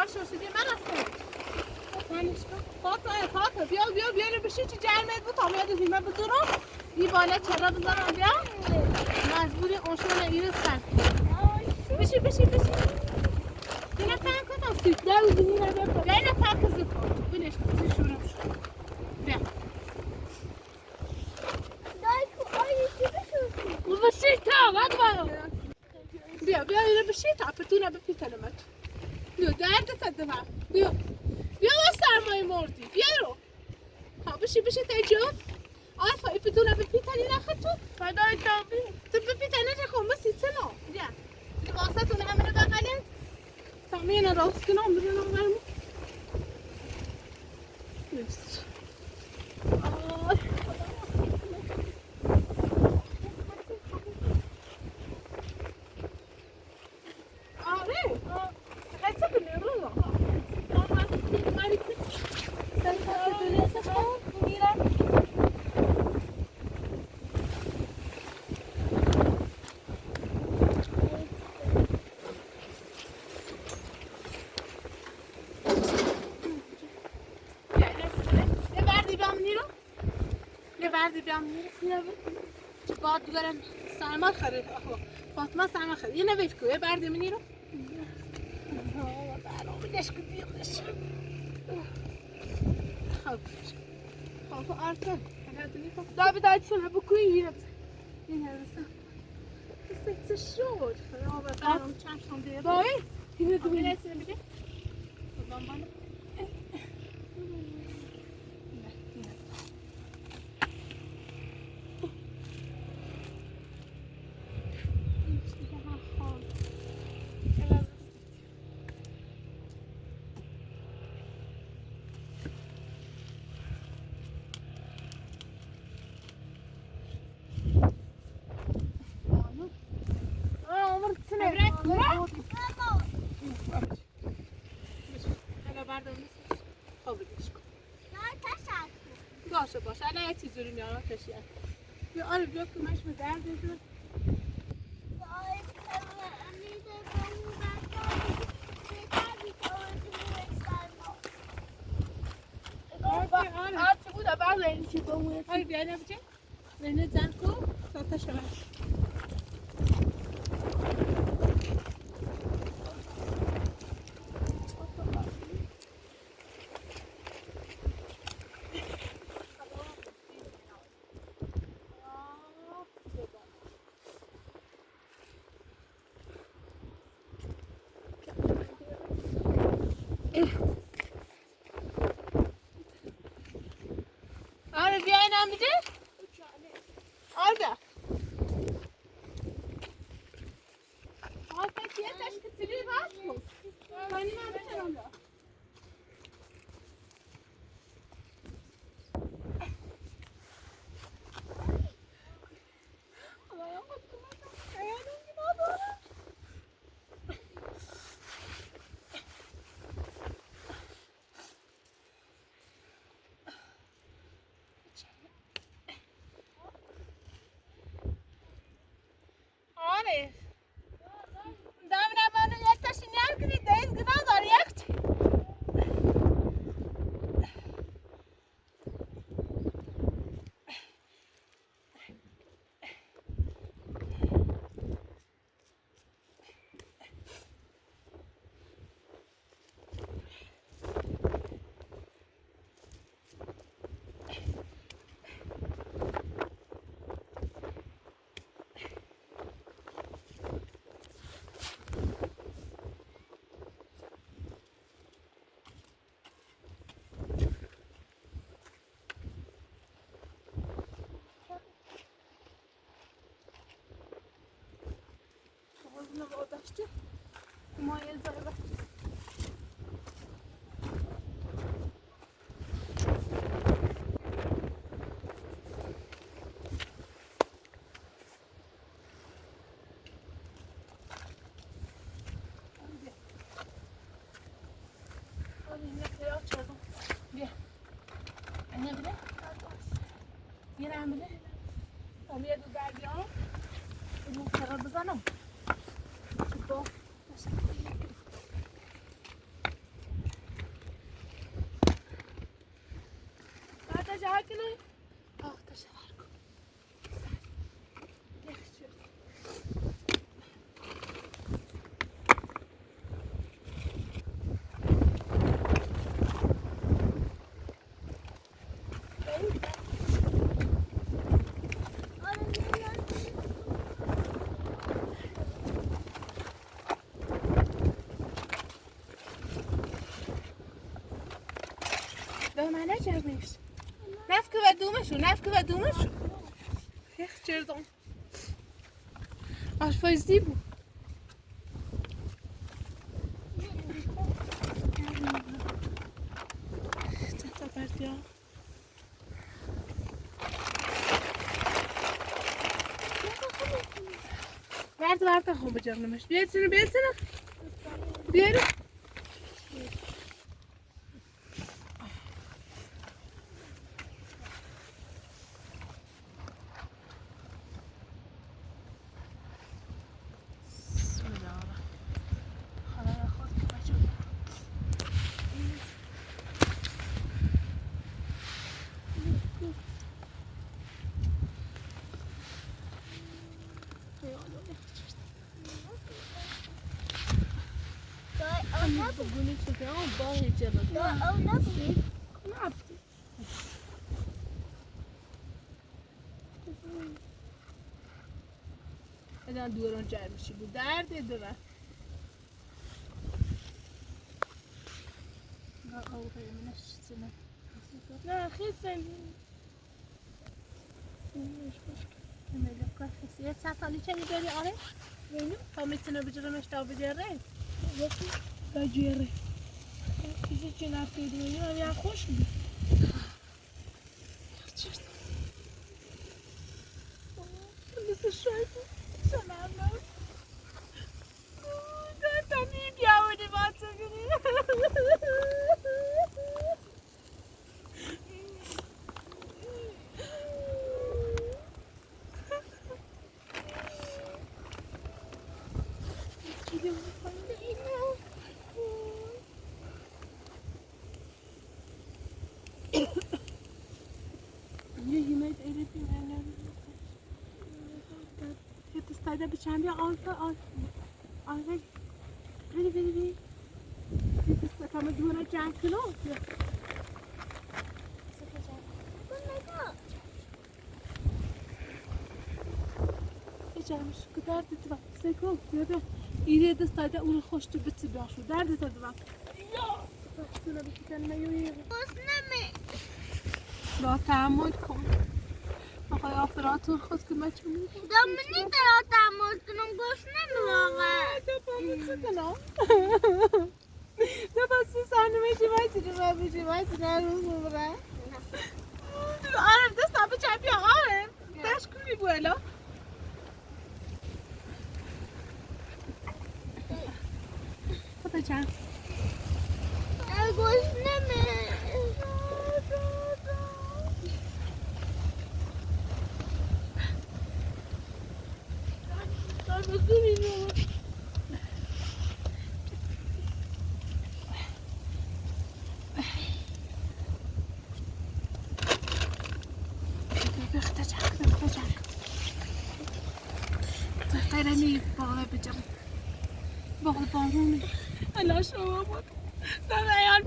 شدی من هستم فاطمه بیا اینو بشی چی جرمت بود تا میاد هیمه بزنم این بالا چرا بزنم بیا مجبوری اونشون اینو سر بشی اینا پنگ کنم سیده و زمین رو بیا بیا اینا پنگ کزی کن بینش کن شروع شد بیا بشی تا وقت بارو بیا اینو بشی تا پتونه بپیتنمت بیا درد کده من بیا با سرمایه مردی بیا رو ها بشی تجو آفا ای پتونه بپیتنی نخه تو فدای تابی تو بپیتنه چه خون بسی چنو بیا تو واسه تونه همه رو بقلت تامینه راست کنم برونم برمو بس بعد دیگرم سامان خرید فاطمه سامان خرید یه نوید کو یه برد منی رو ها برام ليش كبيرش خاف عارفه انا ادني دا بدايه سنه بكوي هنا بس الشغل خرابه برام چند شنده باي هنا دوي نسمه بده ضمن باشه الان یه چیزی رو میارم کشیه بیا آره بیا کمش به درد بزن هرچی بود بعد اینی چی بمونه آره بیا نبچه اینه زن کن تا تا شما آره بیا اینم بده آره آره کیه تشکیلی راست بود کنی من بچرم Znowu oddaście? Moje zalewa. Gel. Anne bile. Yine anne bile. Tomaya da derdi ama. Bu kadar bızanım. Bu. جاكنا تشاركو ده معنا جابنيش نفك بدومشو يخ چردم آشپزی بود تا بردیا برد خوب بجرنمش بیاید بیاید بقولي شكرا باهي جرد أو نفسي نعبتي الان دوران جای میشی بود درد داره او منش سنه لا خير سنه مش مشكلة نملك كافي ساعة چنی داری آره ببینم تا میتونه بجرمش تا بجره بجره چیزی که نفیدی یا خوش بود مثل شاید سلام تا می بیاوری با تو گری yemek erittim ellerimi. Yatıştayda bir çembe al. Hadi. Yatışta kama duvara cankılı ol. Geçermiş. Kadar dedi bak. Seko. Bebe. İyi yatıştayda onu hoştu bitti bir şu. Derdi dedi bak. Ya. Baksana bir kendime yoruyor. با تحمل کن آقای آفراتور خود که بچه میگه دامنی دارا تماس کنم گوش نمیواقع دپاموزه کنم دپاسی سرنمشی بایسی نه روز ببره آرم دست هم بچه بیا آرم دشت کنی بولا خدا چند گوش نمی غيرني باغا بجم باغا باروني الا شو بود دم عيال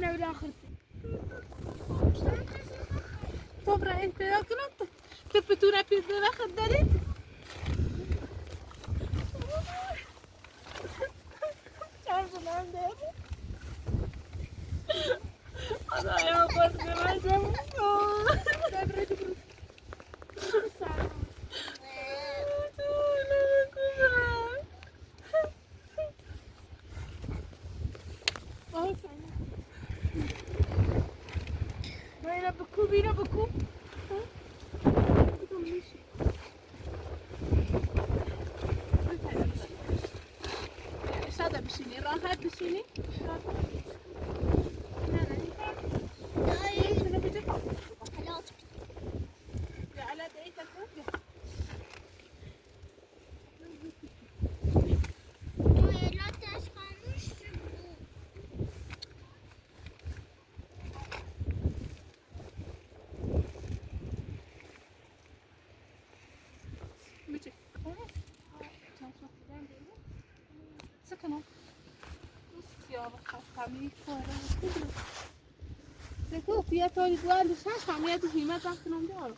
انا بالاخر طب رأيت پیدا کنم تو پتوره پیدا وقت دارید چند بلند دارید خدایا باز بمجم بینا بکو شاده بشینی راحت بشینی سكنوا السيارة خاصة سكوا فيها تولي دوال لشاش عميات هيما تاكلهم دارو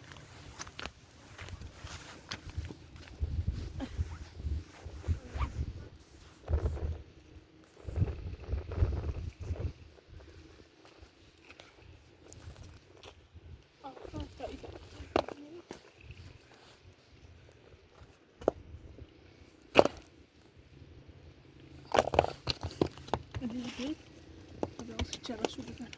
چرا شو بزن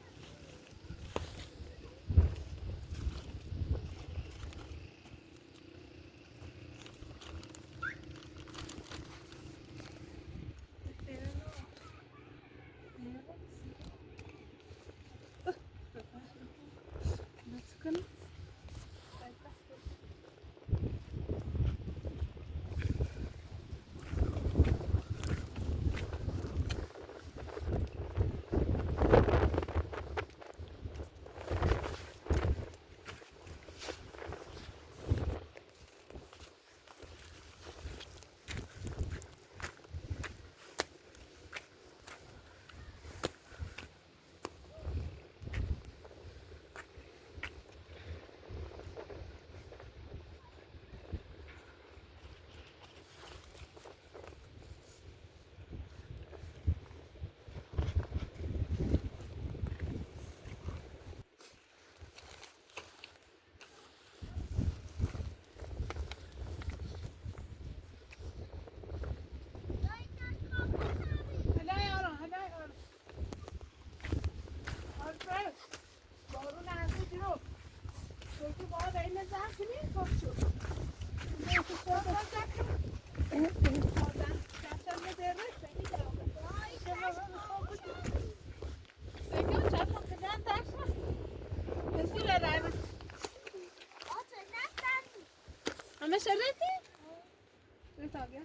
همه شرطی؟ به تابیا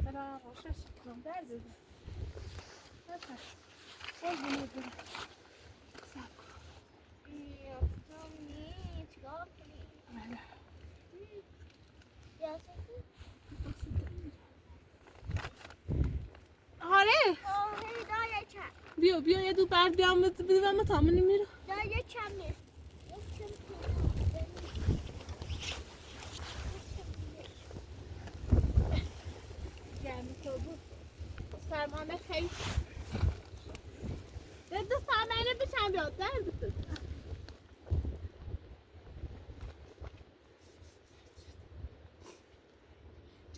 برا روشش کنم درد بزن نترس باز بینید برم سب بله آره بیا یه دو برد بیام بدیم تامونی میرو دایه کم نیست گرمی تو بود سرمانه خیلی دو سرمانه بشم بیاد درد بزن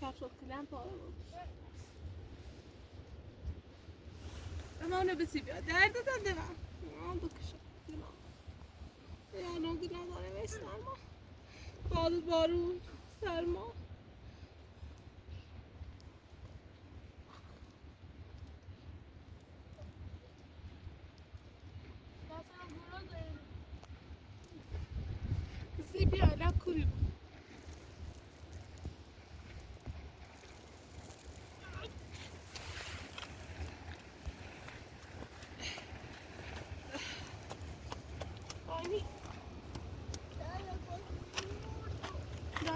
چرخ کلم پاره بود اما اونو بسی بیاد درد داده من بکشم یا نگی نداره به سرما بارون سرما بسی بیا لکوری بود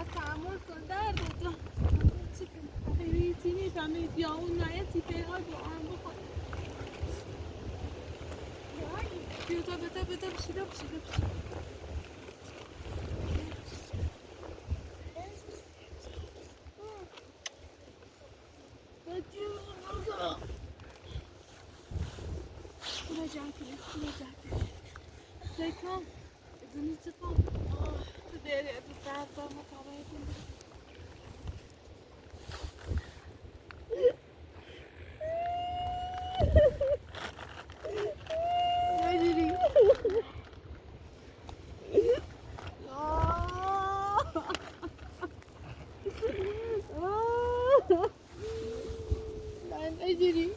تحمل کن درد تو خیلی تیمی فهمید یا اون نایه تیپه ها با هم بخور اجري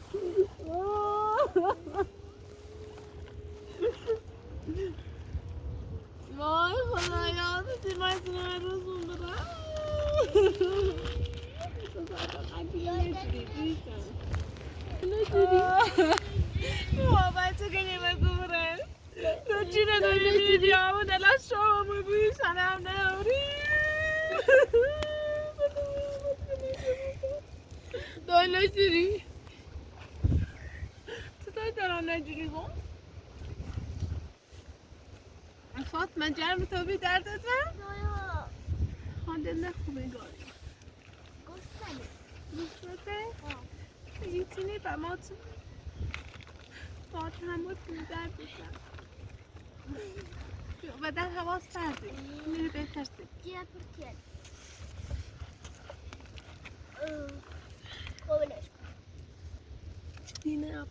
وای خدایا تو تیمایتون رو برای بچه که نمیگورن تو چی نداری دیدی آمو دلش شامو بیشن هم نهاری دای نجوری تو دای دارم نجوری گم فاطمه جرم تو بی دردت من خانده نخوبه گاری گوشته ایتینی با ما تو فاطمه هم بود که دردت من بدن هوا سرده میره بهترسه دینه اب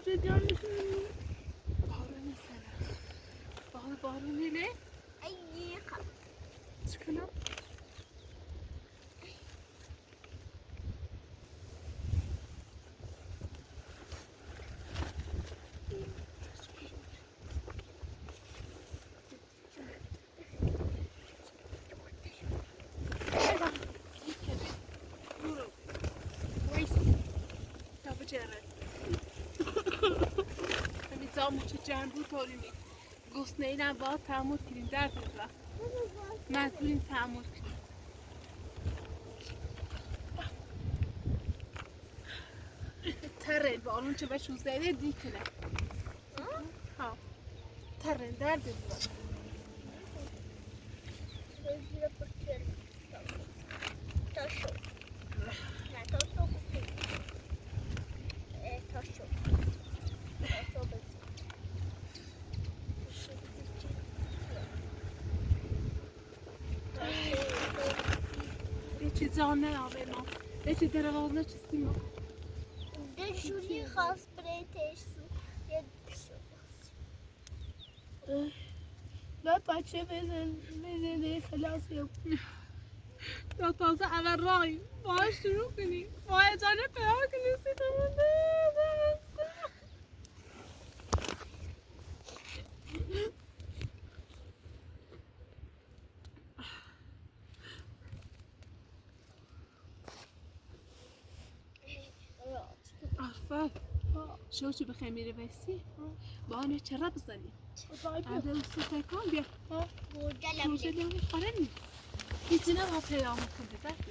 برجه جان میشونی بارونی سنه بارونی نه چکنم زاموچه جان بود تولینی گسنه اینم باید تعمل کنیم درد بزن مجبوریم تعمل کنیم ترین با آنون چه به 16 دی کنه ها ترین درد بزن چی زانه آبه ما چی در آبه چیزی ما دشوری خاص برای تشو یه لا بچه بزنه خلاص یا تازه اول رای باید شروع کنی باید جانه پیار کنی سیدمونه عرفت شو چی بخیر میره بسی با آنه چرا بزنی عده اصلا تکان بیا گوجه گوجه لیمون آره نی هیچی نبا پیام کنده